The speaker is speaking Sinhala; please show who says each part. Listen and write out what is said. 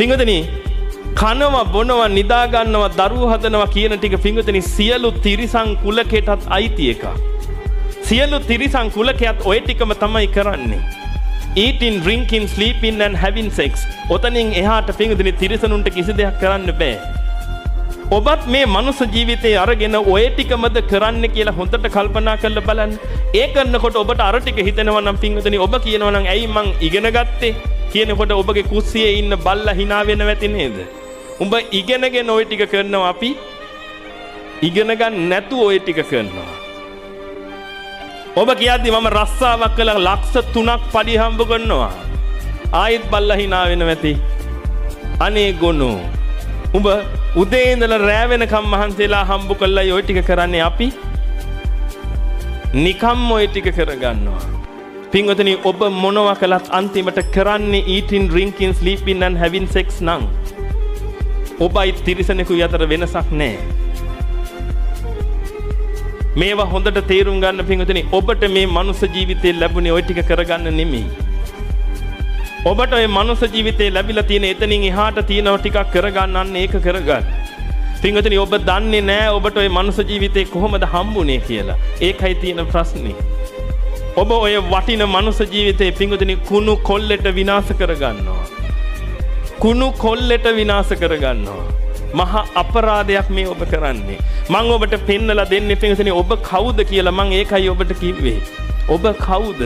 Speaker 1: පින්වතුනි කනවා බොනවා නිදා ගන්නවා දරුවෝ හදනවා කියන ටික පින්වතුනි සියලු තිරිසන් කුලකයටත් අයිති එක. සියලු තිරිසන් කුලකයට ඔය ටිකම තමයි කරන්නේ. eating, drinking, sleeping and having sex. ඔතනින් එහාට පින්වතුනි තිරිසනුන්ට කිසි දෙයක් කරන්න බෑ. ඔබත් මේ මනුස්ස ජීවිතේ අරගෙන ඔය ටිකමද කරන්න කියලා හොඳට කල්පනා කරලා බලන්න. ඒ කරනකොට ඔබට අර ටික හිතෙනවා නම් පින්වතුනි ඔබ කියනවා නම් ඇයි මං ඉගෙන ගත්තේ කියනකොට ඔබගේ කුස්සියේ ඉන්න බල්ලා hina වෙනව ඇති නේද? උඹ ඉගෙනගෙන ওই ටික කරනවා අපි ඉගෙන ගන්න නැතුව ওই ටික කරනවා. ඔබ කියද්දි මම රස්සාවක් කළා ලක්ෂ 3ක් පඩි හම්බ කරනවා. ආයෙත් බල්ලා hina වෙනව ඇති. අනේ ගොනෝ. උඹ උදේ ඉඳලා රෑ වෙනකම් මහන්සිලා හම්බ කළා ওই ටික කරන්නේ අපි නිකම් ওই ටික කරගන්නවා. පින්වතුනි ඔබ මොනවා කළත් අන්තිමට කරන්නේ eating, drinking, sleeping and having sex නම් ඔබයි තිරිසනෙකුයි අතර වෙනසක් නැහැ. මේවා හොඳට තේරුම් ගන්න පින්වතුනි ඔබට මේ මනුස්ස ජීවිතේ ලැබුණේ ওই ටික කරගන්න නෙමෙයි. ඔබට ওই මනුස්ස ජීවිතේ ලැබිලා තියෙන එතනින් එහාට තියෙනව ටිකක් කරගන්න අන්න ඒක කරගන්න. පින්වතුනි ඔබ දන්නේ නැහැ ඔබට ওই මනුස්ස ජීවිතේ කොහොමද හම්බුනේ කියලා. ඒකයි තියෙන ප්‍රශ්නේ. ඔබ ඔය වටින මනුස්ස ජීවිතේ පින්වතුනි කුණු කොල්ලෙට විනාශ කරගන්නවා. කුණු කොල්ලෙට විනාශ කරගන්නවා. මහා අපරාධයක් මේ ඔබ කරන්නේ. මම ඔබට පෙන්නලා දෙන්නේ පින්වතුනි ඔබ කවුද කියලා මම ඒකයි ඔබට කිව්වේ. ඔබ කවුද?